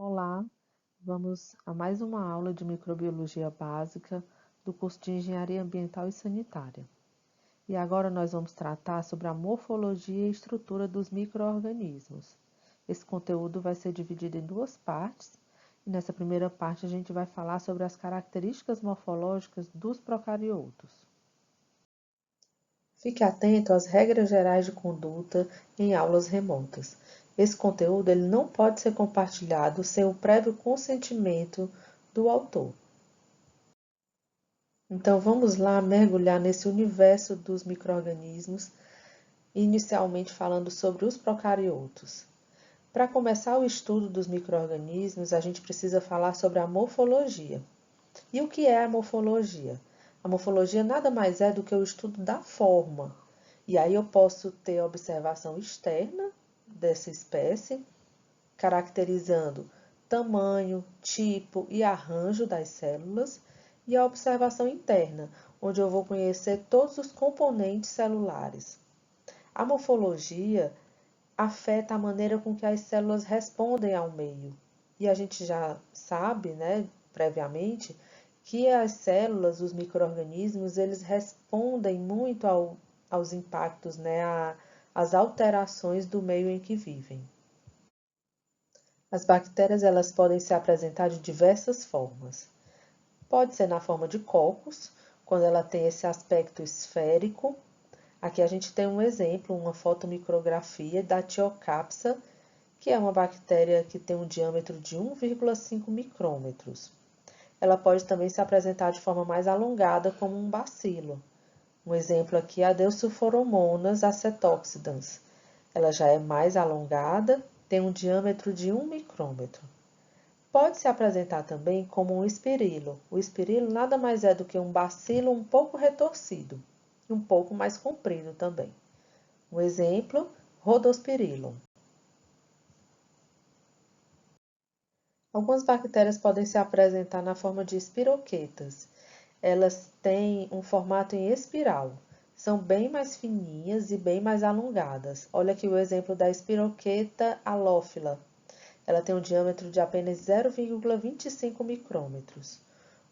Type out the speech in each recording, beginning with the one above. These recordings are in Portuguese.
Olá, vamos a mais uma aula de microbiologia básica do curso de Engenharia Ambiental e Sanitária. E agora nós vamos tratar sobre a morfologia e estrutura dos micro-organismos. Esse conteúdo vai ser dividido em duas partes, e nessa primeira parte a gente vai falar sobre as características morfológicas dos procariotos. Fique atento às regras gerais de conduta em aulas remotas. Esse conteúdo ele não pode ser compartilhado sem o prévio consentimento do autor. Então vamos lá mergulhar nesse universo dos micro-organismos, inicialmente falando sobre os procariotos. Para começar o estudo dos micro-organismos, a gente precisa falar sobre a morfologia. E o que é a morfologia? A morfologia nada mais é do que o estudo da forma. E aí eu posso ter a observação externa dessa espécie, caracterizando tamanho, tipo e arranjo das células, e a observação interna, onde eu vou conhecer todos os componentes celulares. A morfologia afeta a maneira com que as células respondem ao meio. E a gente já sabe, né, previamente, que as células, os micro-organismos, eles respondem muito aos impactos, né, às alterações do meio em que vivem. As bactérias elas podem se apresentar de diversas formas. Pode ser na forma de cocos, quando ela tem esse aspecto esférico. Aqui a gente tem um exemplo, uma fotomicrografia da Thiocapsa, que é uma bactéria que tem um diâmetro de 1,5 micrômetros. Ela pode também se apresentar de forma mais alongada, como um bacilo. Um exemplo aqui é a Deutsophoromonas acetoxidans. Ela já é mais alongada, tem um diâmetro de 1 micrômetro. Pode se apresentar também como um espirilo. O espirilo nada mais é do que um bacilo um pouco retorcido, e um pouco mais comprido também. Um exemplo, Rhodospirillum. Algumas bactérias podem se apresentar na forma de espiroquetas. Elas têm um formato em espiral. São bem mais fininhas e bem mais alongadas. Olha aqui o exemplo da espiroqueta halófila. Ela tem um diâmetro de apenas 0,25 micrômetros.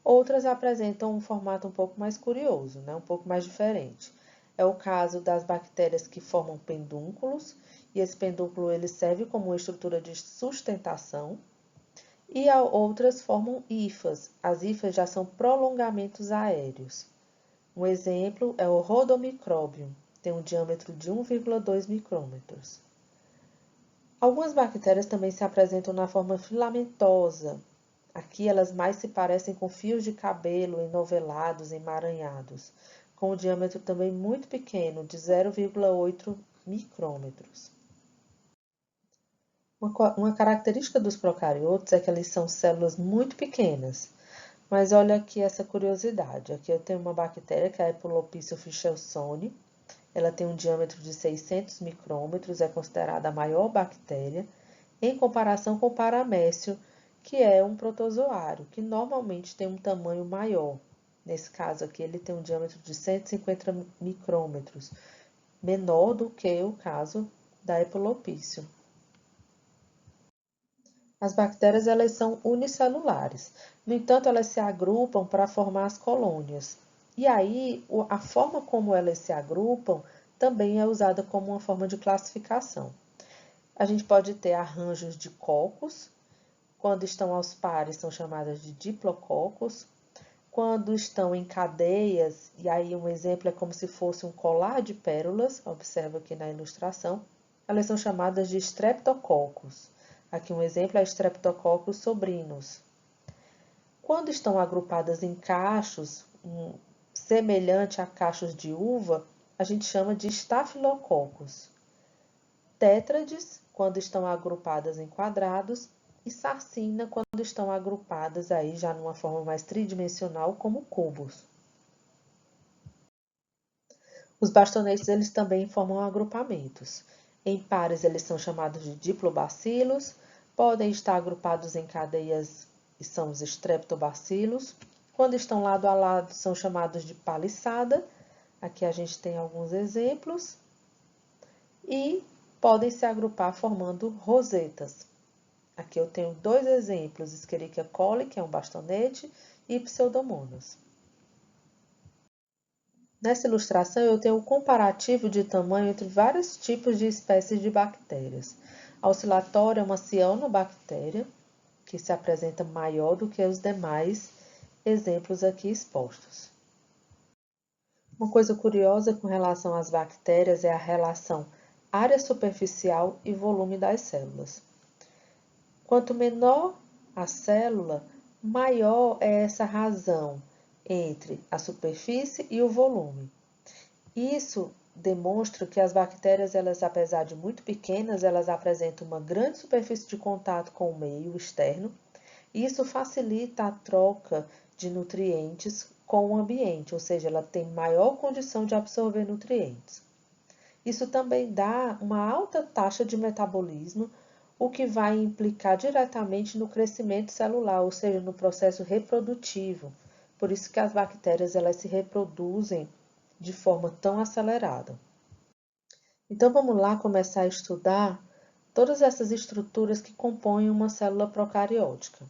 Outras apresentam um formato um pouco mais curioso, né? Um pouco mais diferente. É o caso das bactérias que formam pedúnculos, e esse pedúnculo ele serve como uma estrutura de sustentação, e outras formam hifas. As hifas já são prolongamentos aéreos. Um exemplo é o Rhodomicrobium, tem um diâmetro de 1,2 micrômetros. Algumas bactérias também se apresentam na forma filamentosa. Aqui elas mais se parecem com fios de cabelo enovelados, emaranhados, com um diâmetro também muito pequeno, de 0,8 micrômetros. Uma característica dos procariotos é que eles são células muito pequenas. Mas olha aqui essa curiosidade. Aqui eu tenho uma bactéria que é a Epulopício fischelsoni. Ela tem um diâmetro de 600 micrômetros, é considerada a maior bactéria, em comparação com o paramécio, que é um protozoário, que normalmente tem um tamanho maior. Nesse caso aqui, ele tem um diâmetro de 150 micrômetros, menor do que o caso da Epulopício. As bactérias elas são unicelulares. No entanto, elas se agrupam para formar as colônias. E aí, a forma como elas se agrupam também é usada como uma forma de classificação. A gente pode ter arranjos de cocos. Quando estão aos pares, são chamadas de diplococos. Quando estão em cadeias, e aí um exemplo é como se fosse um colar de pérolas, observa aqui na ilustração, elas são chamadas de streptococos. Aqui um exemplo é Streptococcus sobrinus. Quando estão agrupadas em cachos, semelhante a cachos de uva, a gente chama de Staphylococcus. Tétrades, quando estão agrupadas em quadrados, e Sarcina, quando estão agrupadas aí já numa forma mais tridimensional, como cubos. Os bastonetes eles também formam agrupamentos. Em pares eles são chamados de diplobacilos, podem estar agrupados em cadeias e são os streptobacilos. Quando estão lado a lado são chamados de paliçada. Aqui a gente tem alguns exemplos. E podem se agrupar formando rosetas. Aqui eu tenho dois exemplos, Escherichia coli, que é um bastonete, e Pseudomonas. Nessa ilustração, eu tenho um comparativo de tamanho entre vários tipos de espécies de bactérias. A oscilatória é uma cianobactéria, que se apresenta maior do que os demais exemplos aqui expostos. Uma coisa curiosa com relação às bactérias é a relação área superficial e volume das células. Quanto menor a célula, maior é essa razão entre a superfície e o volume. Isso demonstra que as bactérias, apesar de muito pequenas, elas apresentam uma grande superfície de contato com o meio externo, e isso facilita a troca de nutrientes com o ambiente, ou seja, ela tem maior condição de absorver nutrientes. Isso também dá uma alta taxa de metabolismo, o que vai implicar diretamente no crescimento celular, ou seja, no processo reprodutivo. Por isso que as bactérias elas se reproduzem de forma tão acelerada. Então vamos lá começar a estudar todas essas estruturas que compõem uma célula procariótica.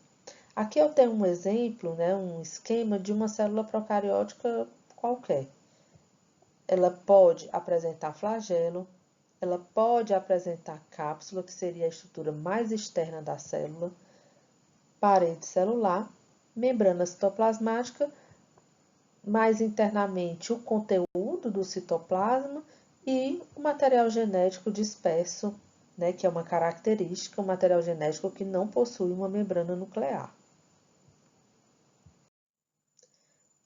Aqui eu tenho um exemplo, um esquema de uma célula procariótica qualquer. Ela pode apresentar flagelo, ela pode apresentar cápsula, que seria a estrutura mais externa da célula, parede celular, membrana citoplasmática, mais internamente o conteúdo do citoplasma e o material genético disperso, que é uma característica, um material genético que não possui uma membrana nuclear.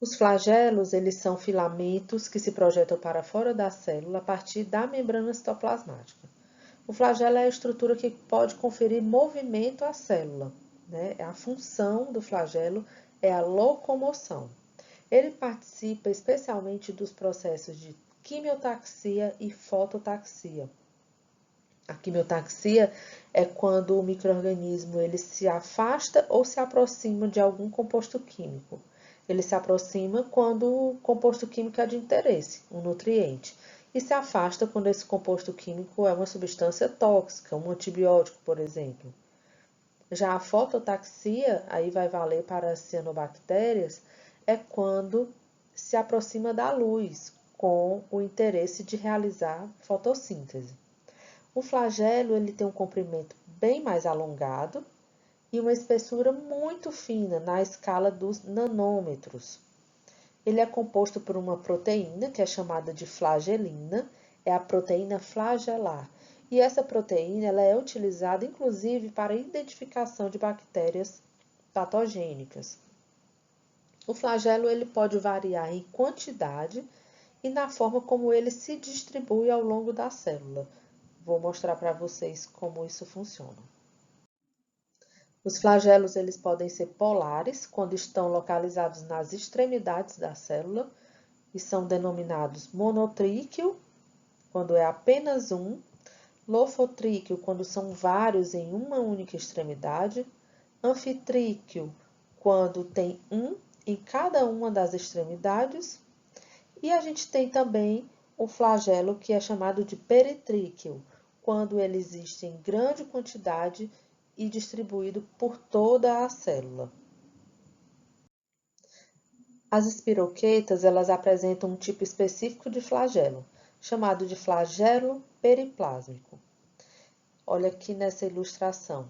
Os flagelos, eles são filamentos que se projetam para fora da célula a partir da membrana citoplasmática. O flagelo é a estrutura que pode conferir movimento à célula. A função do flagelo é a locomoção. Ele participa especialmente dos processos de quimiotaxia e fototaxia. A quimiotaxia é quando o micro-organismo ele se afasta ou se aproxima de algum composto químico. Ele se aproxima quando o composto químico é de interesse, um nutriente, e se afasta quando esse composto químico é uma substância tóxica, um antibiótico, por exemplo. Já a fototaxia, aí vai valer para as cianobactérias, é quando se aproxima da luz, com o interesse de realizar fotossíntese. O flagelo ele tem um comprimento bem mais alongado e uma espessura muito fina na escala dos nanômetros. Ele é composto por uma proteína que é chamada de flagelina, é a proteína flagelar. E essa proteína ela é utilizada inclusive para a identificação de bactérias patogênicas. O flagelo ele pode variar em quantidade e na forma como ele se distribui ao longo da célula. Vou mostrar para vocês como isso funciona. Os flagelos eles podem ser polares, quando estão localizados nas extremidades da célula, e são denominados monotríqueo, quando é apenas um, lofotríqueo, quando são vários em uma única extremidade, anfitríqueo, quando tem um em cada uma das extremidades, e a gente tem também o flagelo que é chamado de peritríqueo, quando ele existe em grande quantidade e distribuído por toda a célula. As espiroquetas, elas apresentam um tipo específico de flagelo, chamado de flagelo periplásmico. Olha aqui nessa ilustração.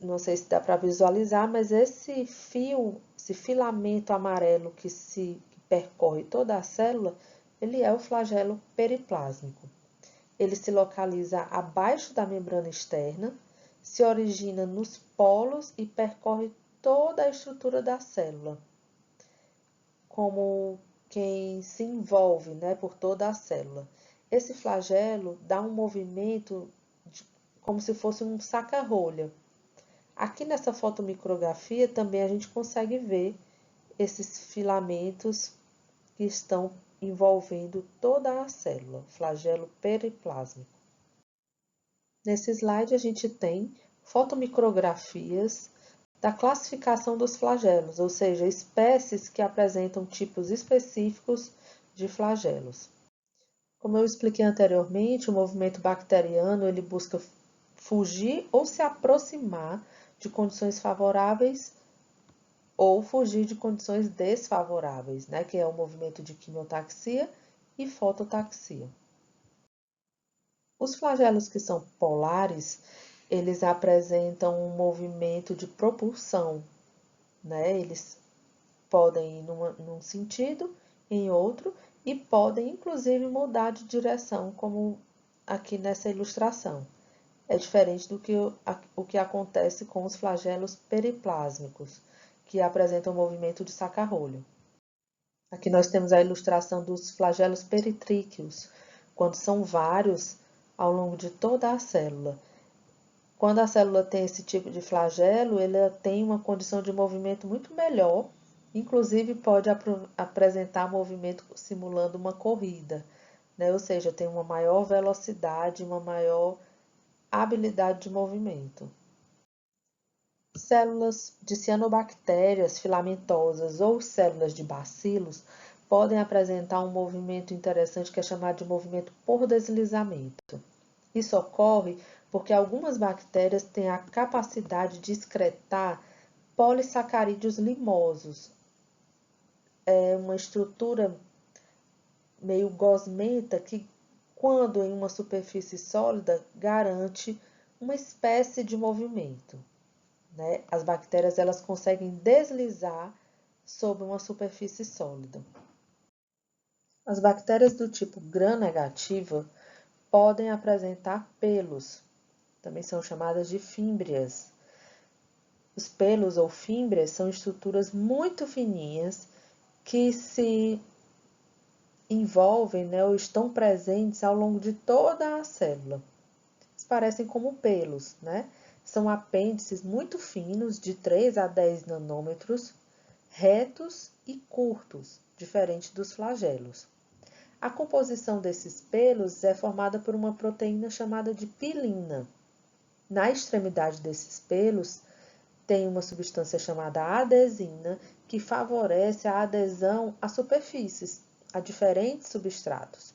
Não sei se dá para visualizar, mas esse fio, esse filamento amarelo que percorre toda a célula, ele é o flagelo periplásmico. Ele se localiza abaixo da membrana externa, se origina nos polos e percorre toda a estrutura da célula, como quem se envolve, por toda a célula. Esse flagelo dá um movimento como se fosse um saca-rolha. Aqui nessa fotomicrografia também a gente consegue ver esses filamentos que estão envolvendo toda a célula, flagelo periplásmico. Nesse slide a gente tem fotomicrografias da classificação dos flagelos, ou seja, espécies que apresentam tipos específicos de flagelos. Como eu expliquei anteriormente, o movimento bacteriano ele busca fugir ou se aproximar de condições favoráveis ou fugir de condições desfavoráveis, né, que é o movimento de quimiotaxia e fototaxia. Os flagelos que são polares, eles apresentam um movimento de propulsão, né? Eles podem ir num sentido, em outro, e podem inclusive mudar de direção, como aqui nessa ilustração. É diferente do que o que acontece com os flagelos periplásmicos, que apresentam o movimento de saca-rolho. Aqui nós temos a ilustração dos flagelos peritríqueos, quando são vários ao longo de toda a célula. Quando a célula tem esse tipo de flagelo, ela tem uma condição de movimento muito melhor, inclusive pode apresentar movimento simulando uma corrida, né? Ou seja, tem uma maior velocidade, uma maior habilidade de movimento. Células de cianobactérias filamentosas ou células de bacilos podem apresentar um movimento interessante que é chamado de movimento por deslizamento. Isso ocorre porque algumas bactérias têm a capacidade de excretar polissacarídeos limosos. É uma estrutura meio gosmenta que, quando em uma superfície sólida, garante uma espécie de movimento, né? As bactérias elas conseguem deslizar sobre uma superfície sólida. As bactérias do tipo gram-negativa podem apresentar pelos, também são chamadas de fímbrias. Os pelos ou fímbrias são estruturas muito fininhas que se envolvem, né, ou estão presentes ao longo de toda a célula. Eles parecem como pelos, né? São apêndices muito finos, de 3 a 10 nanômetros, retos e curtos, diferente dos flagelos. A composição desses pelos é formada por uma proteína chamada de pilina. Na extremidade desses pelos tem uma substância chamada adesina, que favorece a adesão a superfícies, a diferentes substratos.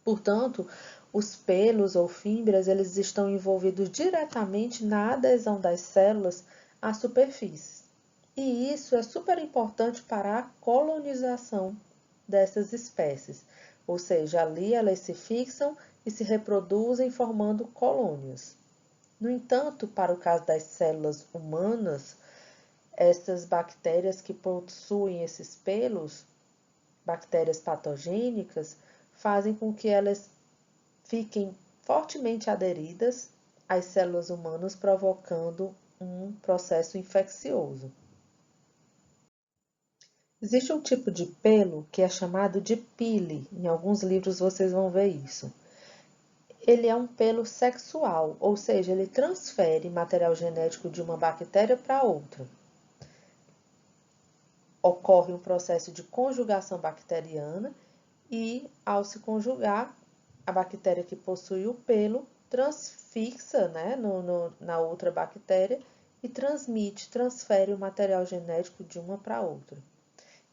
Portanto, os pelos ou fímbrias, eles estão envolvidos diretamente na adesão das células às superfícies. E isso é super importante para a colonização dessas espécies, ou seja, ali elas se fixam e se reproduzem formando colônias. No entanto, para o caso das células humanas, essas bactérias que possuem esses pelos, bactérias patogênicas, fazem com que elas fiquem fortemente aderidas às células humanas, provocando um processo infeccioso. Existe um tipo de pelo que é chamado de pile. Em alguns livros vocês vão ver isso. Ele é um pelo sexual, ou seja, ele transfere material genético de uma bactéria para outra. Ocorre um processo de conjugação bacteriana e, ao se conjugar, a bactéria que possui o pelo transfixa, né, na outra bactéria e transfere o material genético de uma para outra.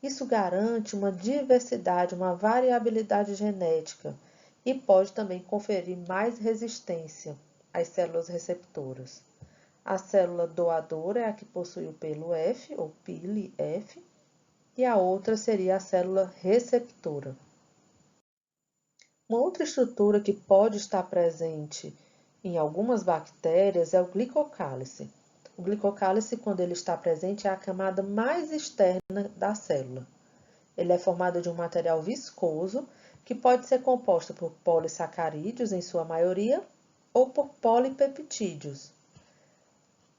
Isso garante uma diversidade, uma variabilidade genética e pode também conferir mais resistência às células receptoras. A célula doadora é a que possui o pelo F, ou pile F, e a outra seria a célula receptora. Uma outra estrutura que pode estar presente em algumas bactérias é o glicocálice. O glicocálice, quando ele está presente, é a camada mais externa da célula. Ele é formado de um material viscoso, que pode ser composto por polissacarídeos, em sua maioria, ou por polipeptídeos.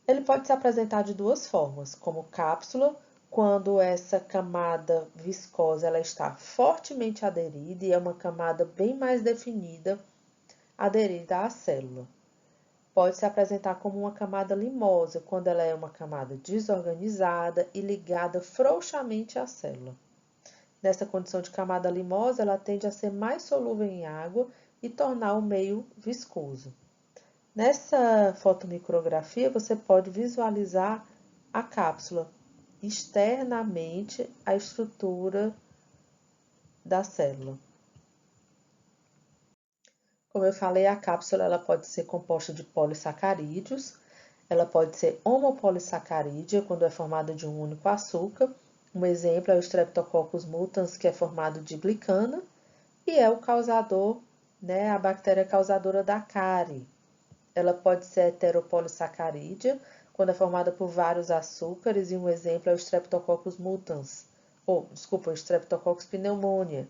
Ele pode se apresentar de duas formas, como cápsula, quando essa camada viscosa ela está fortemente aderida e é uma camada bem mais definida, aderida à célula. Pode se apresentar como uma camada limosa, quando ela é uma camada desorganizada e ligada frouxamente à célula. Nessa condição de camada limosa, ela tende a ser mais solúvel em água e tornar o meio viscoso. Nessa fotomicrografia, você pode visualizar a cápsula, externamente a estrutura da célula. Como eu falei, a cápsula ela pode ser composta de polissacarídeos, ela pode ser homopolissacarídea, quando é formada de um único açúcar. Um exemplo é o Streptococcus mutans, que é formado de glicana, e é o causador, né, a bactéria causadora da cárie. Ela pode ser heteropolissacarídea, quando é formada por vários açúcares, e um exemplo é o Streptococcus mutans, o Streptococcus pneumoniae,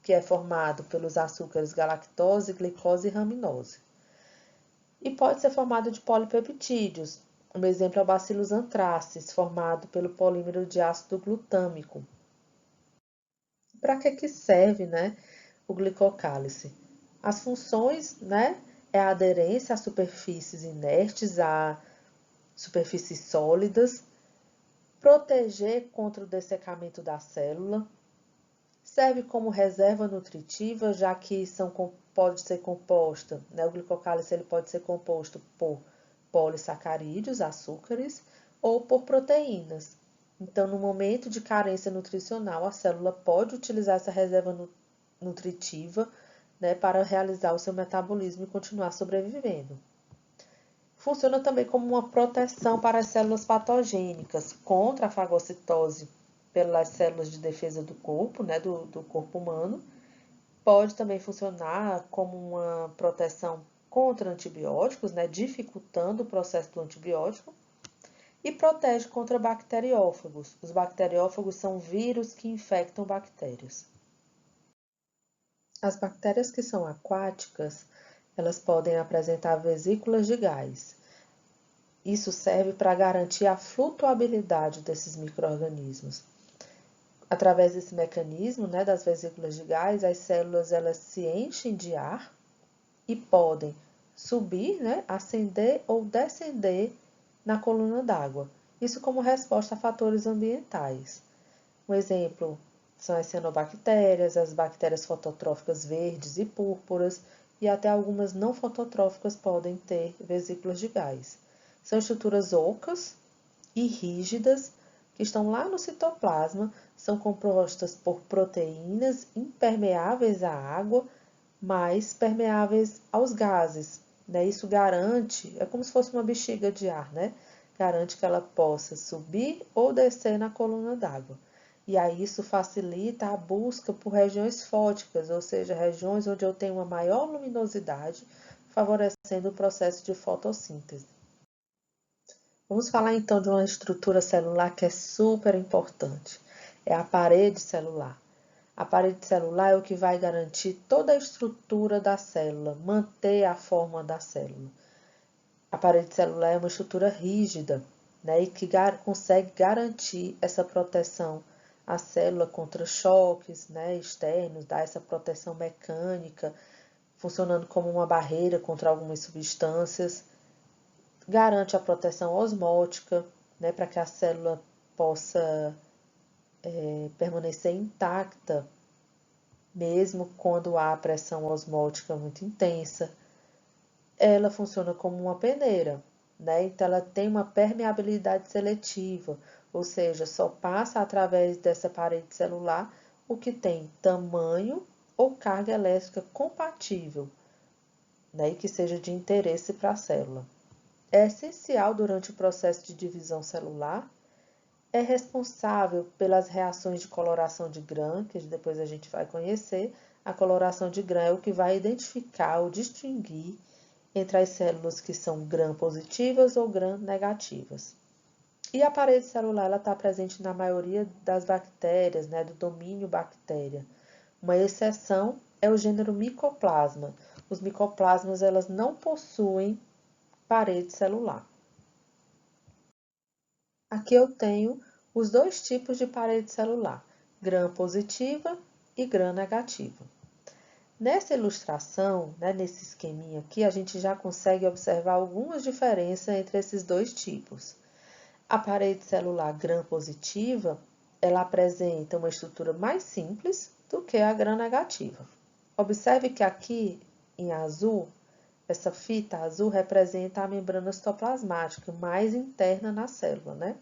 que é formado pelos açúcares galactose, glicose e raminose. E pode ser formado de polipeptídeos. Um exemplo é o Bacillus anthracis, formado pelo polímero de ácido glutâmico. Para que serve, né, o glicocálice? As funções, né, é a aderência a superfícies inertes, a superfícies sólidas, proteger contra o dessecamento da célula, serve como reserva nutritiva, já que pode ser composta, né, o glicocálice ele pode ser composto por polissacarídeos, açúcares, ou por proteínas. Então, no momento de carência nutricional, a célula pode utilizar essa reserva nutritiva, né, para realizar o seu metabolismo e continuar sobrevivendo. Funciona também como uma proteção para as células patogênicas contra a fagocitose pelas células de defesa do corpo, né, do corpo humano. Pode também funcionar como uma proteção contra antibióticos, né, dificultando o processo do antibiótico. E protege contra bacteriófagos. Os bacteriófagos são vírus que infectam bactérias. As bactérias que são aquáticas, elas podem apresentar vesículas de gás. Isso serve para garantir a flutuabilidade desses micro-organismos. Através desse mecanismo, né, das vesículas de gás, as células elas se enchem de ar e podem subir, né, ascender ou descender na coluna d'água. Isso como resposta a fatores ambientais. Um exemplo são as cianobactérias, as bactérias fototróficas verdes e púrpuras, e até algumas não fototróficas podem ter vesículas de gás. São estruturas ocas e rígidas que estão lá no citoplasma, são compostas por proteínas impermeáveis à água, mas permeáveis aos gases, né? Isso garante, é como se fosse uma bexiga de ar, né? Garante que ela possa subir ou descer na coluna d'água. E aí isso facilita a busca por regiões fóticas, ou seja, regiões onde eu tenho uma maior luminosidade, favorecendo o processo de fotossíntese. Vamos falar então de uma estrutura celular que é super importante. É a parede celular. A parede celular é o que vai garantir toda a estrutura da célula, manter a forma da célula. A parede celular é uma estrutura rígida, né, e que consegue garantir essa proteção à célula contra choques, né, externos, dá essa proteção mecânica, funcionando como uma barreira contra algumas substâncias. Garante a proteção osmótica, né, para que a célula possa permanecer intacta, mesmo quando há pressão osmótica muito intensa. Ela funciona como uma peneira, né? Então ela tem uma permeabilidade seletiva, ou seja, só passa através dessa parede celular o que tem tamanho ou carga elétrica compatível, né? E que seja de interesse para a célula. É essencial durante o processo de divisão celular, é responsável pelas reações de coloração de GRAM, que depois a gente vai conhecer. A coloração de GRAM é o que vai identificar ou distinguir entre as células que são GRAM positivas ou GRAM negativas. E a parede celular está presente na maioria das bactérias, né, do domínio bactéria. Uma exceção é o gênero Mycoplasma. Os micoplasmas elas não possuem parede celular. Aqui eu tenho os dois tipos de parede celular, gram positiva e gram negativa. Nessa ilustração, né, nesse esqueminha aqui, a gente já consegue observar algumas diferenças entre esses dois tipos. A parede celular gram positiva, ela apresenta uma estrutura mais simples do que a gram negativa. Observe que aqui, em azul, essa fita azul representa a membrana citoplasmática mais interna na célula, né?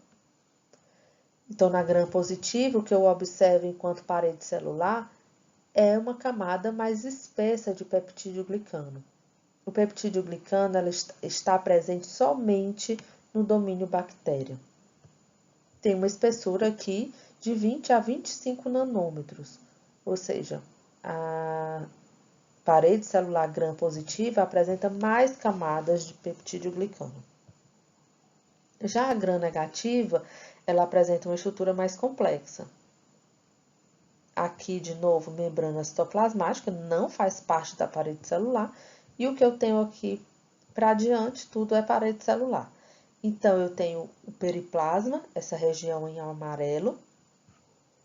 Então, na gram positiva, o que eu observo enquanto parede celular é uma camada mais espessa de peptídeo glicano. O peptídeo glicano ela está presente somente no domínio bactéria. Tem uma espessura aqui de 20 a 25 nanômetros, ou seja, a parede celular gram-positiva apresenta mais camadas de peptídeo glicano. Já a gram-negativa, ela apresenta uma estrutura mais complexa. Aqui, de novo, membrana citoplasmática, não faz parte da parede celular. E o que eu tenho aqui para diante, tudo é parede celular. Então, eu tenho o periplasma, essa região em amarelo.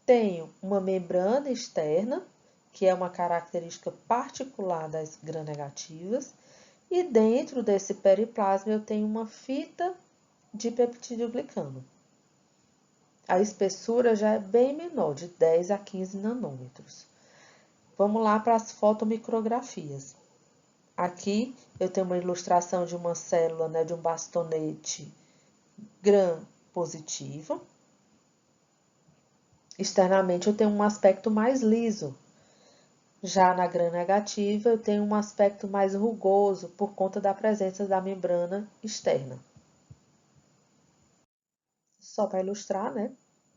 Tenho uma membrana externa, que é uma característica particular das gram-negativas. E dentro desse periplasma, eu tenho uma fita de peptídeo glicano. A espessura já é bem menor, de 10 a 15 nanômetros. Vamos lá para as fotomicrografias. Aqui eu tenho uma ilustração de uma célula, né, de um bastonete gram-positivo. Externamente eu tenho um aspecto mais liso. Já na gram-negativa eu tenho um aspecto mais rugoso por conta da presença da membrana externa. Só para ilustrar, né?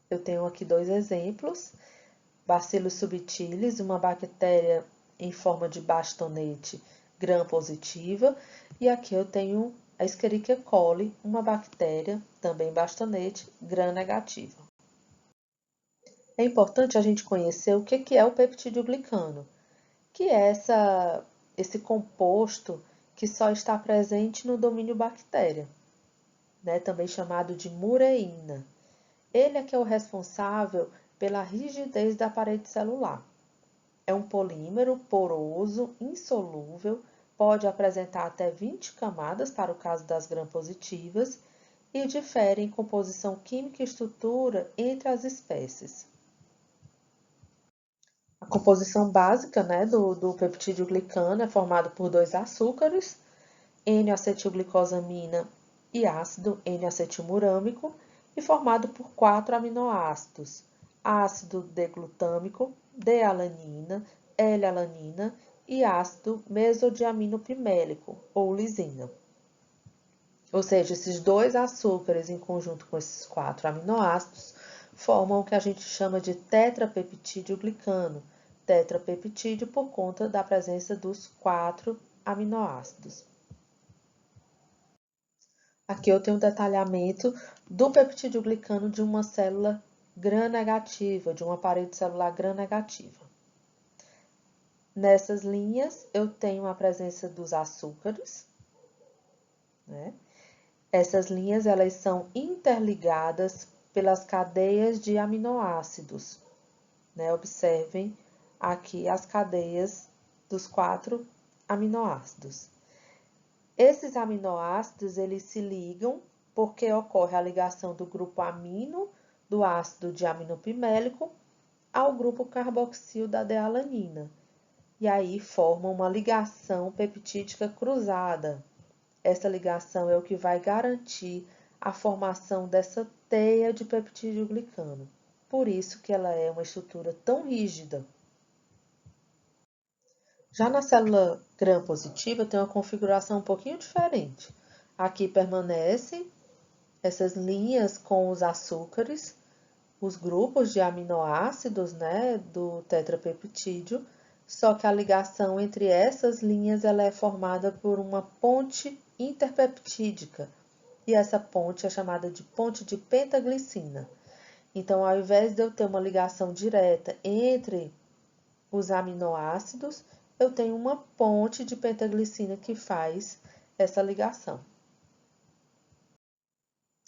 Eu tenho aqui dois exemplos. Bacillus subtilis, uma bactéria em forma de bastonete gram-positiva. E aqui eu tenho a Escherichia coli, uma bactéria, também bastonete, gram-negativa. É importante a gente conhecer o que é o peptídeo glicano, que é esse composto que só está presente no domínio bactéria, né, também chamado de mureína. Ele é que é o responsável pela rigidez da parede celular. É um polímero poroso, insolúvel, pode apresentar até 20 camadas para o caso das gram-positivas e difere em composição química e estrutura entre as espécies. A composição básica, né, do peptídeo glicano é formado por dois açúcares, N-acetilglicosamina e ácido N-acetilmurâmico, e formado por 4 aminoácidos, ácido D-glutâmico, D-alanina, L-alanina e ácido mesodiaminopimélico, ou lisina. Ou seja, esses dois açúcares, em conjunto com esses 4 aminoácidos, formam o que a gente chama de tetrapeptídeo glicano. Tetrapeptídeo por conta da presença dos 4 aminoácidos. Aqui eu tenho um detalhamento do peptídeo glicano de uma célula gram-negativa, de uma parede celular gram-negativa. Nessas linhas, eu tenho a presença dos açúcares, né? Essas linhas, elas são interligadas pelas cadeias de aminoácidos, né? Observem aqui as cadeias dos 4 aminoácidos. Esses aminoácidos, eles se ligam porque ocorre a ligação do grupo amino do ácido diaminopimélico ao grupo carboxil da D-alanina. E aí formam uma ligação peptídica cruzada. Essa ligação é o que vai garantir a formação dessa teia de peptídeo glicano. Por isso que ela é uma estrutura tão rígida. Já na célula gram-positiva tem uma configuração um pouquinho diferente. Aqui permanecem essas linhas com os açúcares, os grupos de aminoácidos, né, do tetrapeptídeo, só que a ligação entre essas linhas ela é formada por uma ponte interpeptídica, e essa ponte é chamada de ponte de pentaglicina. Então, ao invés de eu ter uma ligação direta entre os aminoácidos, eu tenho uma ponte de pentaglicina que faz essa ligação.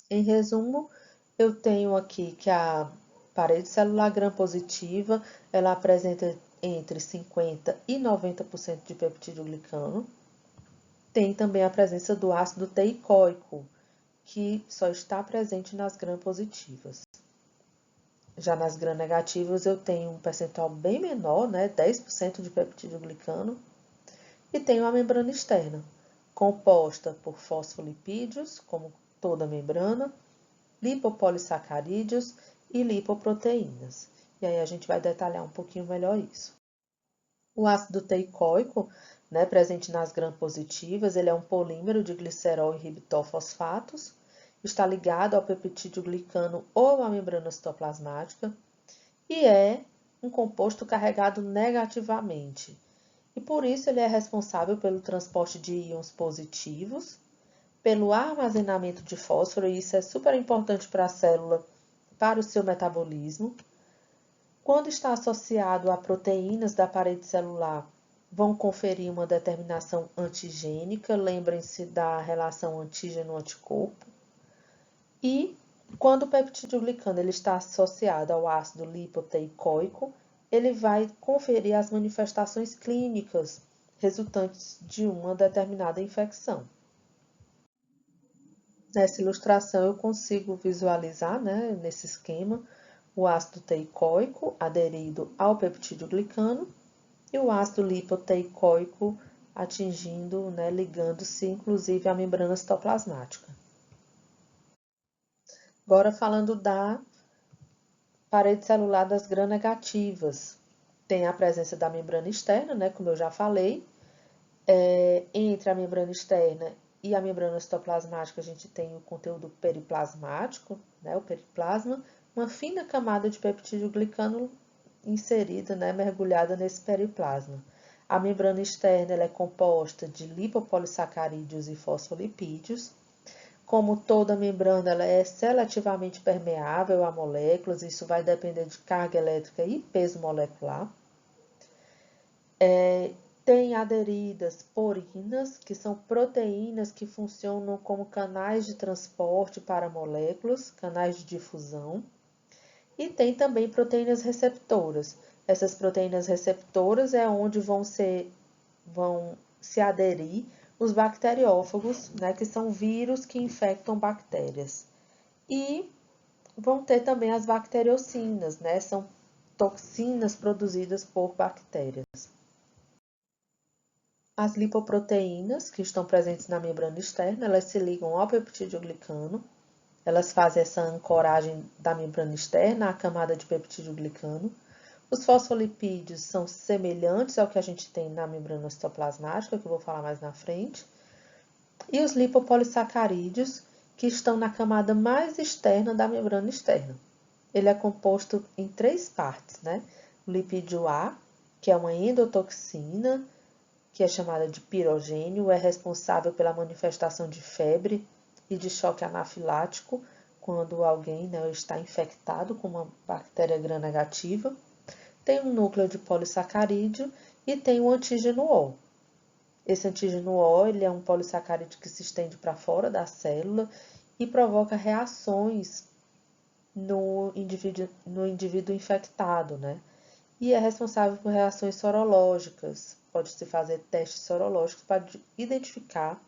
Em resumo, eu tenho aqui que a parede celular gram-positiva, ela apresenta entre 50% e 90% de peptídeo glicano. Tem também a presença do ácido teicoico, que só está presente nas gram-positivas. Já nas gram-negativas, eu tenho um percentual bem menor, né, 10% de peptídeo glicano, e tenho a membrana externa, composta por fosfolipídios, como toda membrana, lipopolissacarídeos e lipoproteínas. E aí a gente vai detalhar um pouquinho melhor isso. O ácido teicoico, né, presente nas gram-positivas, ele é um polímero de glicerol e ribitol-fosfatos, está ligado ao peptídeo glicano ou à membrana citoplasmática e é um composto carregado negativamente. E por isso ele é responsável pelo transporte de íons positivos, pelo armazenamento de fósforo, e isso é super importante para a célula, para o seu metabolismo. Quando está associado a proteínas da parede celular, vão conferir uma determinação antigênica, lembrem-se da relação antígeno-anticorpo. E quando o peptídeo glicano ele está associado ao ácido lipoteicoico, ele vai conferir as manifestações clínicas resultantes de uma determinada infecção. Nessa ilustração eu consigo visualizar, né, nesse esquema, o ácido teicoico aderido ao peptídeo glicano e o ácido lipoteicoico atingindo, né, ligando-se inclusive à membrana citoplasmática. Agora falando da parede celular das gram-negativas. Tem a presença da membrana externa, né, como eu já falei. Entre a membrana externa e a membrana citoplasmática, a gente tem o conteúdo periplasmático, né, o periplasma, uma fina camada de peptídeo glicano inserida, né, mergulhada nesse periplasma. A membrana externa ela é composta de lipopolissacarídeos e fosfolipídios. Como toda membrana ela é seletivamente permeável a moléculas, isso vai depender de carga elétrica e peso molecular. Tem aderidas porinas, que são proteínas que funcionam como canais de transporte para moléculas, canais de difusão. E tem também proteínas receptoras. Essas proteínas receptoras é onde vão se aderir os bacteriófagos, né, que são vírus que infectam bactérias. E vão ter também as bacteriocinas, né, são toxinas produzidas por bactérias. As lipoproteínas, que estão presentes na membrana externa, elas se ligam ao peptídeo glicano. Elas fazem essa ancoragem da membrana externa à camada de peptídeo glicano. Os fosfolipídios são semelhantes ao que a gente tem na membrana citoplasmática, que eu vou falar mais na frente. E os lipopolissacarídeos, que estão na camada mais externa da membrana externa. Ele é composto em 3 partes, né? O lipídio A, que é uma endotoxina, que é chamada de pirogênio, é responsável pela manifestação de febre e de choque anafilático quando alguém, né, está infectado com uma bactéria gram-negativa. Tem um núcleo de polissacarídeo e tem o antígeno O. Esse antígeno O ele é um polissacarídeo que se estende para fora da célula e provoca reações no indivíduo infectado, né? E é responsável por reações sorológicas. Pode-se fazer testes sorológicos para identificar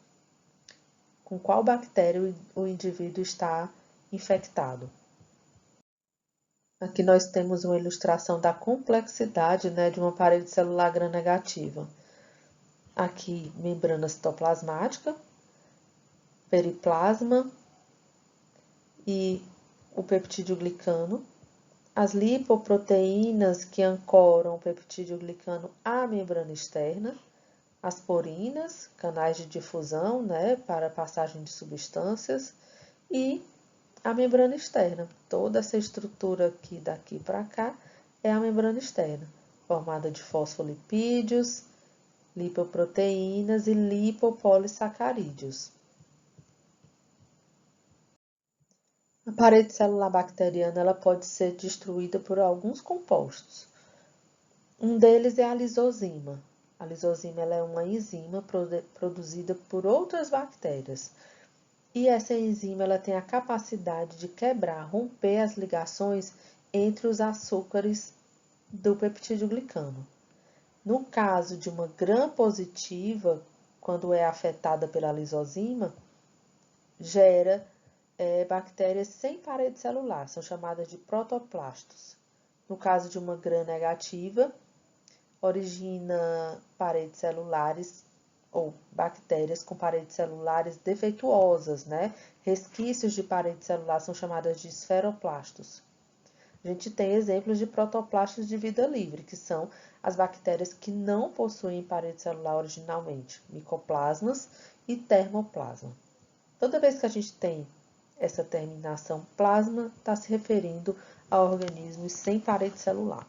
com qual bactéria o indivíduo está infectado. Aqui nós temos uma ilustração da complexidade, né, de uma parede celular gram-negativa. Aqui, membrana citoplasmática, periplasma e o peptídeo glicano. As lipoproteínas que ancoram o peptídeo glicano à membrana externa, as porinas, canais de difusão, né, para passagem de substâncias, e a membrana externa. Toda essa estrutura aqui, daqui para cá, é a membrana externa, formada de fosfolipídios, lipoproteínas e lipopolissacarídeos. A parede celular bacteriana ela pode ser destruída por alguns compostos. Um deles é a lisozima. A lisozima ela é uma enzima produzida por outras bactérias. E essa enzima ela tem a capacidade de quebrar, romper as ligações entre os açúcares do peptídeo glicano. No caso de uma gram-positiva, quando é afetada pela lisozima, gera bactérias sem parede celular, são chamadas de protoplastos. No caso de uma gram-negativa, origina paredes celulares ou bactérias com paredes celulares defeituosas, né? Resquícios de parede celular são chamadas de esferoplastos. A gente tem exemplos de protoplastos de vida livre, que são as bactérias que não possuem parede celular originalmente, micoplasmas e termoplasma. Toda vez que a gente tem essa terminação plasma, está se referindo a organismos sem parede celular.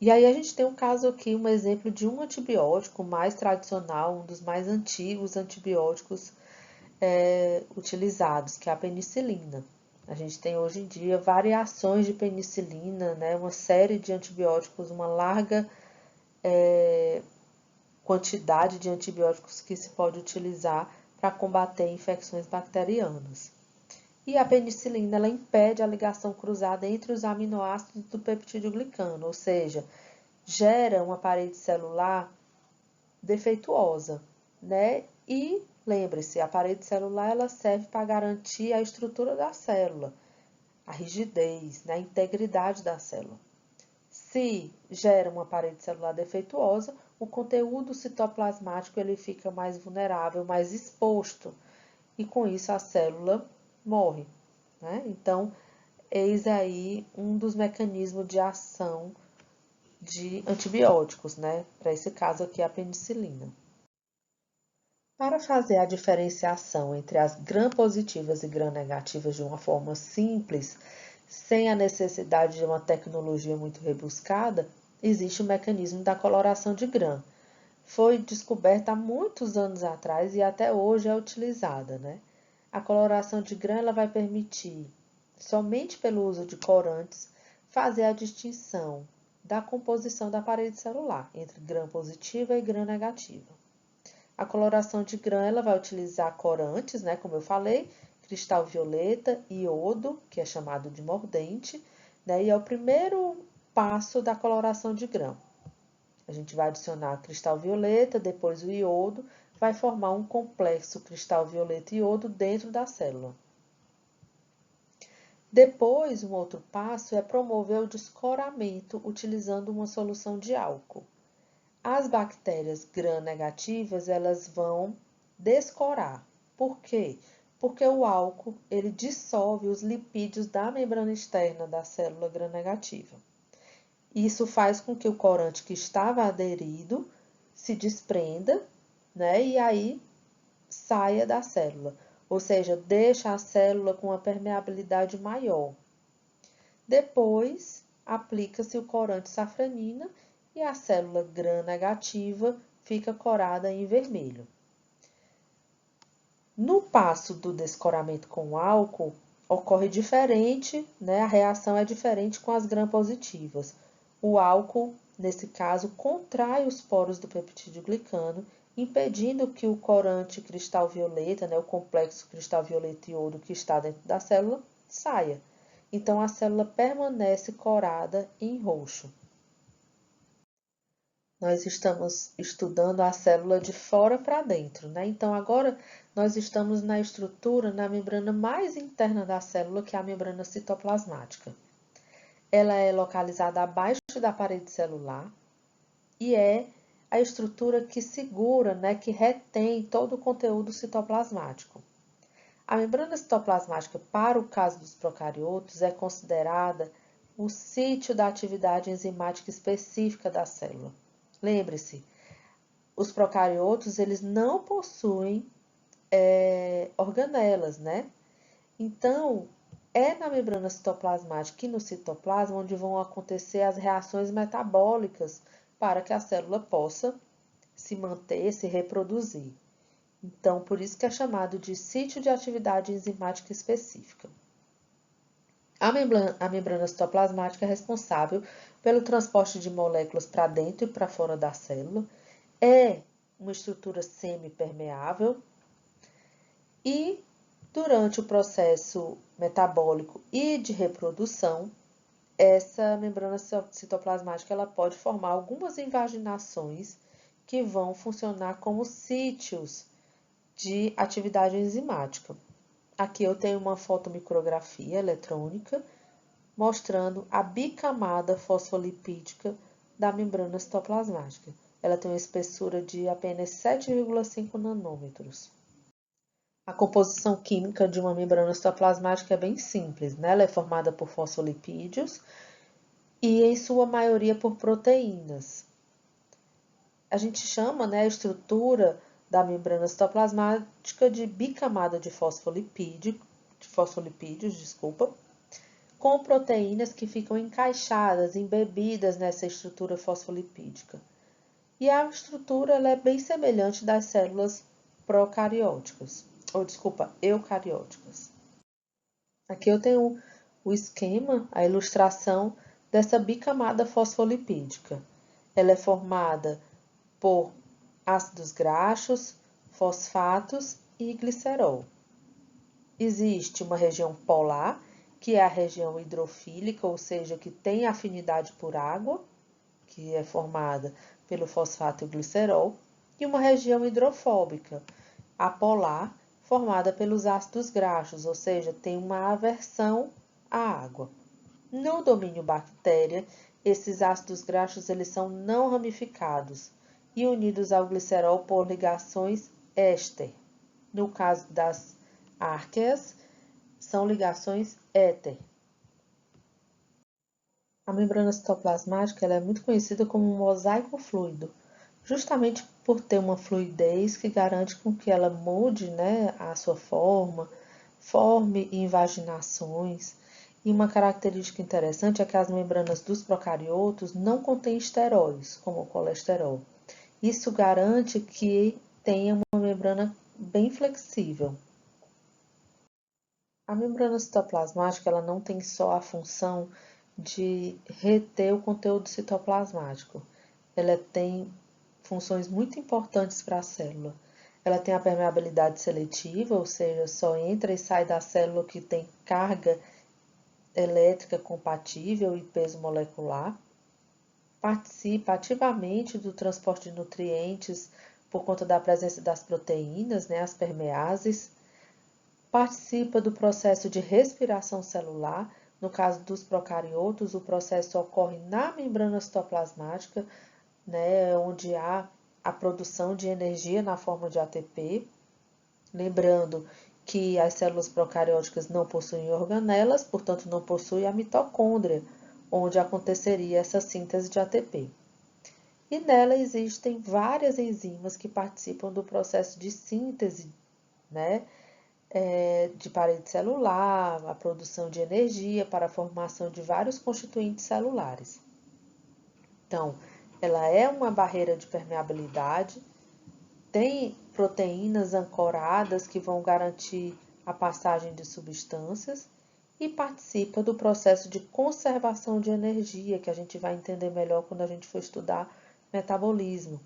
E aí a gente tem um caso aqui, um exemplo de um antibiótico mais tradicional, um dos mais antigos antibióticos utilizados, que é a penicilina. A gente tem hoje em dia variações de penicilina, né, uma série de antibióticos, uma larga quantidade de antibióticos que se pode utilizar para combater infecções bacterianas. E a penicilina ela impede a ligação cruzada entre os aminoácidos do peptídeo glicano, ou seja, gera uma parede celular defeituosa, né? E lembre-se, a parede celular ela serve para garantir a estrutura da célula, a rigidez, né? A integridade da célula. Se gera uma parede celular defeituosa, o conteúdo citoplasmático ele fica mais vulnerável, mais exposto, e com isso a célula morre, né? Então, eis aí um dos mecanismos de ação de antibióticos, né? Para esse caso aqui, a penicilina. Para fazer a diferenciação entre as gram-positivas e gram-negativas de uma forma simples, sem a necessidade de uma tecnologia muito rebuscada, existe o mecanismo da coloração de gram. Foi descoberta há muitos anos atrás e até hoje é utilizada, né? A coloração de gram ela vai permitir, somente pelo uso de corantes, fazer a distinção da composição da parede celular entre gram-positiva e gram-negativa. A coloração de gram ela vai utilizar corantes, né, como eu falei, cristal violeta, iodo, que é chamado de mordente, né, e é o primeiro passo da coloração de gram. A gente vai adicionar cristal violeta, depois o iodo, vai formar um complexo cristal violeta e iodo dentro da célula. Depois, um outro passo é promover o descoramento utilizando uma solução de álcool. As bactérias gram-negativas, elas vão descorar. Por quê? Porque o álcool, ele dissolve os lipídios da membrana externa da célula gram-negativa. Isso faz com que o corante que estava aderido se desprenda, né? E aí saia da célula. Ou seja, deixa a célula com uma permeabilidade maior. Depois, aplica-se o corante safranina e a célula gram-negativa fica corada em vermelho. No passo do descoramento com álcool, ocorre diferente, né? A reação é diferente com as gram-positivas. O álcool, nesse caso, contrai os poros do peptídeo glicano, impedindo que o corante cristal violeta, né, o complexo cristal violeta e iodo que está dentro da célula, saia. Então, a célula permanece corada em roxo. Nós estamos estudando a célula de fora para dentro, né? Então, agora nós estamos na estrutura, na membrana mais interna da célula, que é a membrana citoplasmática. Ela é localizada abaixo da parede celular e é a estrutura que segura, né, que retém todo o conteúdo citoplasmático. A membrana citoplasmática, para o caso dos procariotos, é considerada o sítio da atividade enzimática específica da célula. Lembre-se, os procariotos eles não possuem organelas, né? Então, é na membrana citoplasmática e no citoplasma onde vão acontecer as reações metabólicas para que a célula possa se manter, se reproduzir. Então, por isso que é chamado de sítio de atividade enzimática específica. A membrana citoplasmática é responsável pelo transporte de moléculas para dentro e para fora da célula, é uma estrutura semipermeável e, durante o processo metabólico e de reprodução, essa membrana citoplasmática ela pode formar algumas invaginações que vão funcionar como sítios de atividade enzimática. Aqui eu tenho uma fotomicrografia eletrônica mostrando a bicamada fosfolipídica da membrana citoplasmática. Ela tem uma espessura de apenas 7,5 nanômetros. A composição química de uma membrana citoplasmática é bem simples, né? Ela é formada por fosfolipídios e, em sua maioria, por proteínas. A gente chama, né, a estrutura da membrana citoplasmática de bicamada de fosfolipídios, com proteínas que ficam encaixadas, embebidas nessa estrutura fosfolipídica. E a estrutura ela é bem semelhante das células eucarióticas. Aqui eu tenho o esquema, a ilustração dessa bicamada fosfolipídica. Ela é formada por ácidos graxos, fosfatos e glicerol. Existe uma região polar, que é a região hidrofílica, ou seja, que tem afinidade por água, que é formada pelo fosfato e o glicerol, e uma região hidrofóbica, apolar, formada pelos ácidos graxos, ou seja, tem uma aversão à água. No domínio bactéria, esses ácidos graxos eles são não ramificados e unidos ao glicerol por ligações éster. No caso das árqueas, são ligações éter. A membrana citoplasmática ela é muito conhecida como um mosaico fluido, justamente por ter uma fluidez que garante com que ela mude, né, a sua forma, forme invaginações. E uma característica interessante é que as membranas dos procariotos não contêm esteróis, como o colesterol. Isso garante que tenha uma membrana bem flexível. A membrana citoplasmática ela não tem só a função de reter o conteúdo citoplasmático. Ela tem funções muito importantes para a célula. Ela tem a permeabilidade seletiva, ou seja, só entra e sai da célula que tem carga elétrica compatível e peso molecular. Participa ativamente do transporte de nutrientes por conta da presença das proteínas, né, as permeases. Participa do processo de respiração celular. No caso dos procariotos, o processo ocorre na membrana citoplasmática, né, onde há a produção de energia na forma de ATP. Lembrando que as células procarióticas não possuem organelas, portanto não possuem a mitocôndria, onde aconteceria essa síntese de ATP. E nela existem várias enzimas que participam do processo de síntese, né, de parede celular, a produção de energia para a formação de vários constituintes celulares. Então, ela é uma barreira de permeabilidade, tem proteínas ancoradas que vão garantir a passagem de substâncias e participa do processo de conservação de energia, que a gente vai entender melhor quando a gente for estudar metabolismo.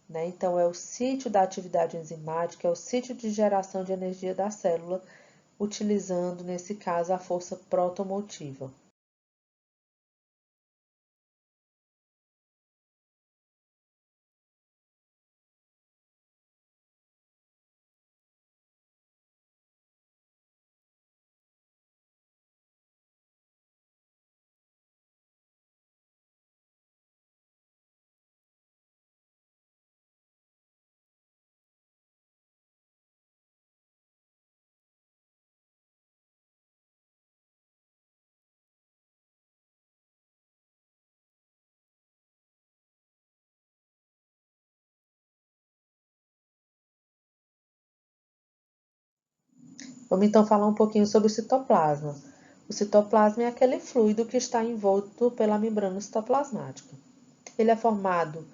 Né? Então, é o sítio da atividade enzimática, é o sítio de geração de energia da célula, utilizando, nesse caso, a força protomotiva. Vamos então falar um pouquinho sobre o citoplasma. O citoplasma é aquele fluido que está envolto pela membrana citoplasmática. Ele é formado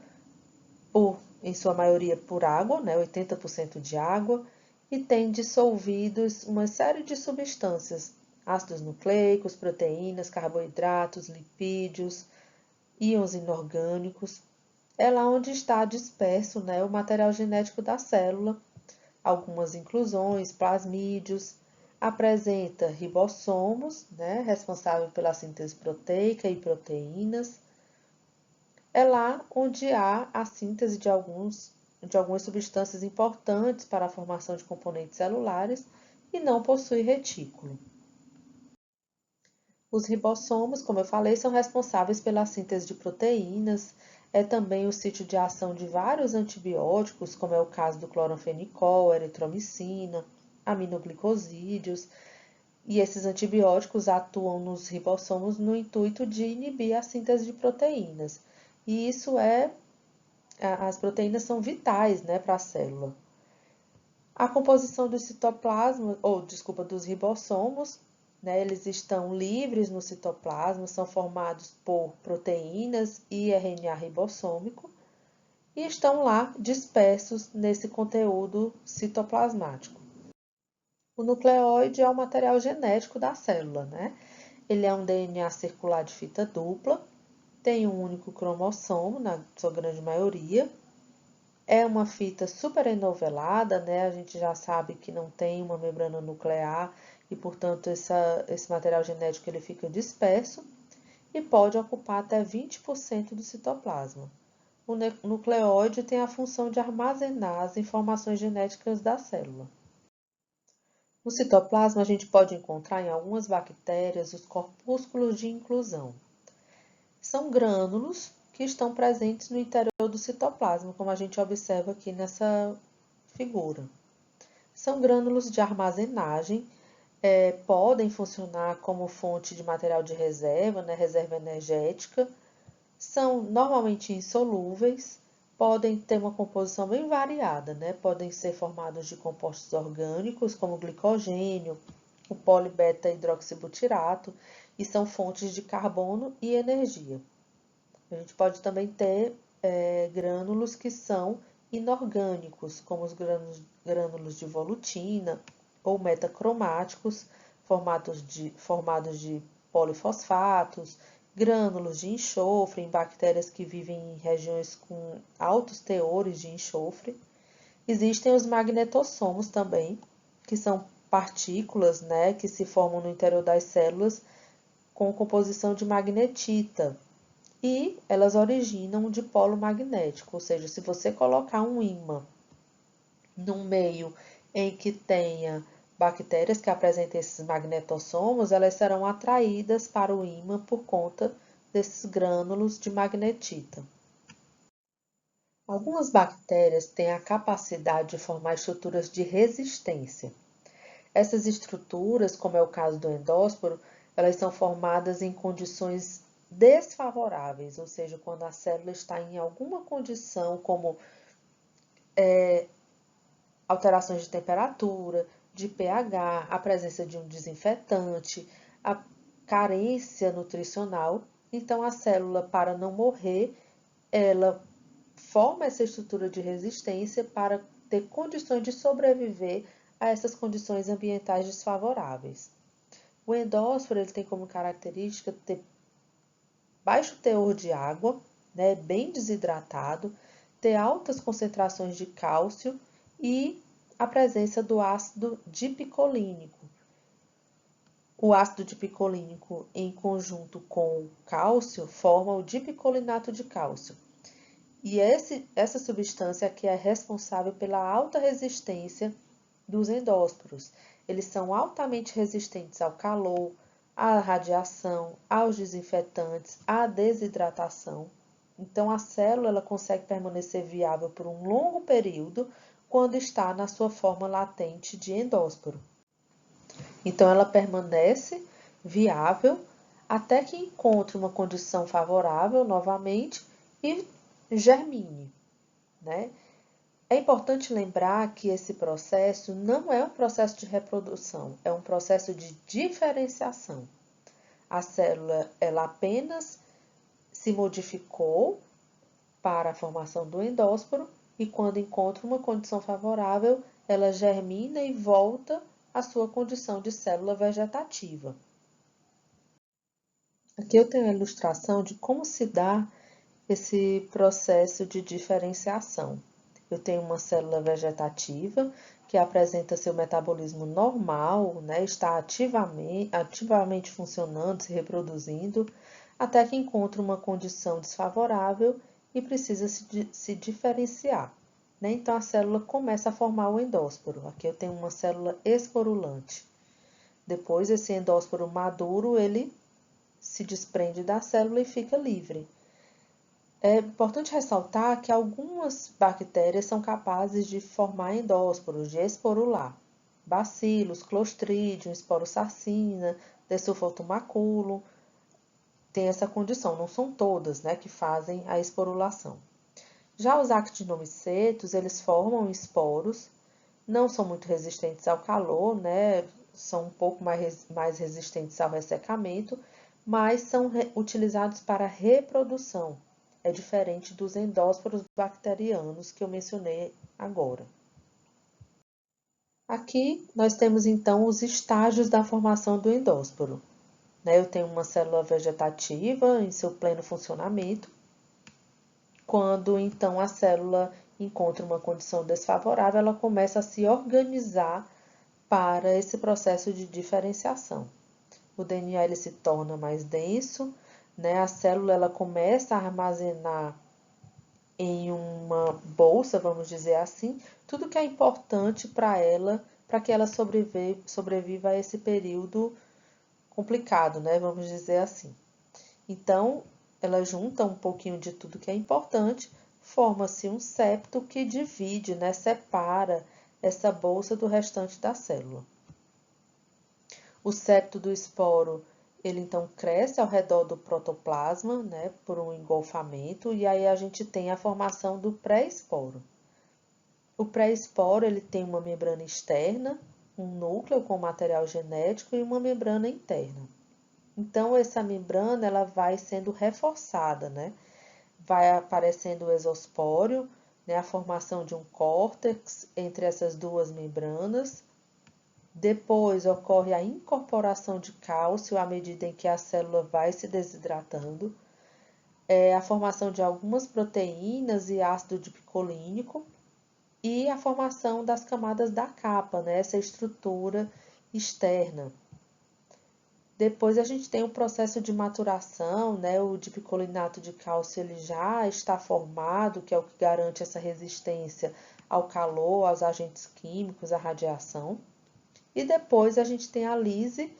em sua maioria, por água, né, 80% de água, e tem dissolvidos uma série de substâncias, ácidos nucleicos, proteínas, carboidratos, lipídios, íons inorgânicos. É lá onde está disperso, né, o material genético da célula, algumas inclusões, plasmídios, apresenta ribossomos, né, responsável pela síntese proteica e proteínas. É lá onde há a síntese de algumas substâncias importantes para a formação de componentes celulares e não possui retículo. Os ribossomos, como eu falei, são responsáveis pela síntese de proteínas, é também o sítio de ação de vários antibióticos, como é o caso do cloranfenicol, eritromicina, aminoglicosídeos, e esses antibióticos atuam nos ribossomos no intuito de inibir a síntese de proteínas. E as proteínas são vitais, né, para a célula. A composição do citoplasma, dos ribossomos, né, eles estão livres no citoplasma, são formados por proteínas e RNA ribossômico e estão lá dispersos nesse conteúdo citoplasmático. O nucleóide é o material genético da célula, né? Ele é um DNA circular de fita dupla, tem um único cromossomo, na sua grande maioria. É uma fita super enovelada, né? A gente já sabe que não tem uma membrana nuclear e, portanto, esse material genético ele fica disperso e pode ocupar até 20% do citoplasma. O nucleóide tem a função de armazenar as informações genéticas da célula. No citoplasma, a gente pode encontrar em algumas bactérias os corpúsculos de inclusão. São grânulos que estão presentes no interior do citoplasma, como a gente observa aqui nessa figura. São grânulos de armazenagem, podem funcionar como fonte de material de reserva, né, reserva energética, são normalmente insolúveis, podem ter uma composição bem variada, né? Podem ser formados de compostos orgânicos, como glicogênio, o polibeta-hidroxibutirato, e são fontes de carbono e energia. A gente pode também ter grânulos que são inorgânicos, como os grânulos de volutina ou metacromáticos, formados de polifosfatos, grânulos de enxofre em bactérias que vivem em regiões com altos teores de enxofre. Existem os magnetossomos também, que são partículas, né, que se formam no interior das células com composição de magnetita. E elas originam um dipolo magnético, ou seja, se você colocar um ímã num meio em que tenha bactérias que apresentem esses magnetossomos, elas serão atraídas para o ímã por conta desses grânulos de magnetita. Algumas bactérias têm a capacidade de formar estruturas de resistência. Essas estruturas, como é o caso do endósporo, elas são formadas em condições desfavoráveis, ou seja, quando a célula está em alguma condição, como alterações de temperatura, de pH, a presença de um desinfetante, a carência nutricional. Então, a célula, para não morrer, ela forma essa estrutura de resistência para ter condições de sobreviver a essas condições ambientais desfavoráveis. O endósporo ele tem como característica ter baixo teor de água, né, bem desidratado, ter altas concentrações de cálcio e a presença do ácido dipicolínico. O ácido dipicolínico, em conjunto com o cálcio, forma o dipicolinato de cálcio. E essa substância aqui é responsável pela alta resistência dos endósporos. Eles são altamente resistentes ao calor, à radiação, aos desinfetantes, à desidratação. Então, a célula ela consegue permanecer viável por um longo período quando está na sua forma latente de endósporo. Então, ela permanece viável até que encontre uma condição favorável novamente e germine, né? É importante lembrar que esse processo não é um processo de reprodução, é um processo de diferenciação. A célula ela apenas se modificou para a formação do endósporo e quando encontra uma condição favorável, ela germina e volta à sua condição de célula vegetativa. Aqui eu tenho a ilustração de como se dá esse processo de diferenciação. Eu tenho uma célula vegetativa que apresenta seu metabolismo normal, né, está ativamente funcionando, se reproduzindo, até que encontra uma condição desfavorável e precisa se diferenciar. Né? Então, a célula começa a formar o endósporo. Aqui eu tenho uma célula esporulante. Depois, esse endósporo maduro, ele se desprende da célula e fica livre. É importante ressaltar que algumas bactérias são capazes de formar endósporos, de esporular. Bacillus, Clostridium, Sporosarcina, Desulfotumaculo, tem essa condição, não são todas, né, que fazem a esporulação. Já os actinomicetos, eles formam esporos, não são muito resistentes ao calor, né, são um pouco mais resistentes ao ressecamento, mas são utilizados para reprodução. É diferente dos endósporos bacterianos que eu mencionei agora. Aqui nós temos então os estágios da formação do endósporo. Eu tenho uma célula vegetativa em seu pleno funcionamento. Quando então a célula encontra uma condição desfavorável, ela começa a se organizar para esse processo de diferenciação. O DNA ele se torna mais denso, a célula ela começa a armazenar em uma bolsa, vamos dizer assim, tudo que é importante para ela, para que ela sobreviva a esse período complicado, vamos dizer assim. Então, ela junta um pouquinho de tudo que é importante, forma-se um septo que divide, separa essa bolsa do restante da célula. O septo do esporo, ele então cresce ao redor do protoplasma, por um engolfamento, e aí a gente tem a formação do pré-esporo. O pré-esporo, ele tem uma membrana externa, um núcleo com material genético e uma membrana interna. Então, essa membrana ela vai sendo reforçada, Vai aparecendo o exospóreo, a formação de um córtex entre essas duas membranas. Depois ocorre a incorporação de cálcio à medida em que a célula vai se desidratando, a formação de algumas proteínas e ácido dipicolínico e a formação das camadas da capa, essa estrutura externa. Depois a gente tem o processo de maturação, o dipicolinato de cálcio ele já está formado, que é o que garante essa resistência ao calor, aos agentes químicos, à radiação. E depois a gente tem a lise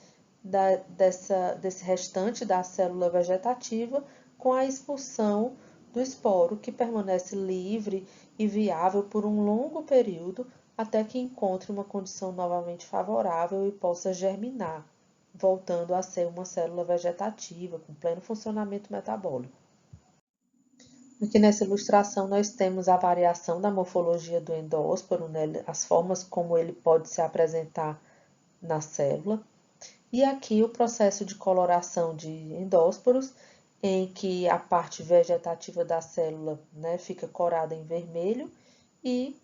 desse restante da célula vegetativa com a expulsão do esporo, que permanece livre e viável por um longo período até que encontre uma condição novamente favorável e possa germinar, voltando a ser uma célula vegetativa com pleno funcionamento metabólico. Aqui nessa ilustração nós temos a variação da morfologia do endósporo, as formas como ele pode se apresentar na célula. E aqui o processo de coloração de endósporos, em que a parte vegetativa da célula fica corada em vermelho e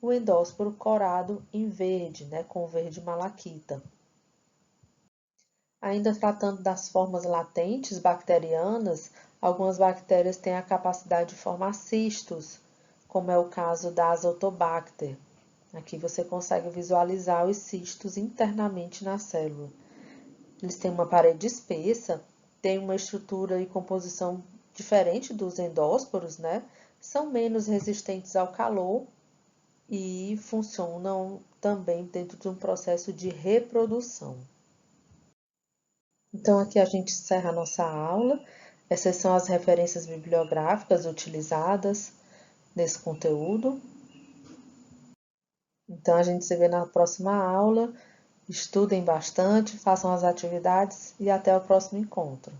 o endósporo corado em verde, com verde malaquita. Ainda tratando das formas latentes bacterianas, algumas bactérias têm a capacidade de formar cistos, como é o caso da Azotobacter. Aqui você consegue visualizar os cistos internamente na célula. Eles têm uma parede espessa, têm uma estrutura e composição diferente dos endósporos, São menos resistentes ao calor e funcionam também dentro de um processo de reprodução. Então, aqui a gente encerra a nossa aula. Essas são as referências bibliográficas utilizadas nesse conteúdo. Então, a gente se vê na próxima aula. Estudem bastante, façam as atividades e até o próximo encontro.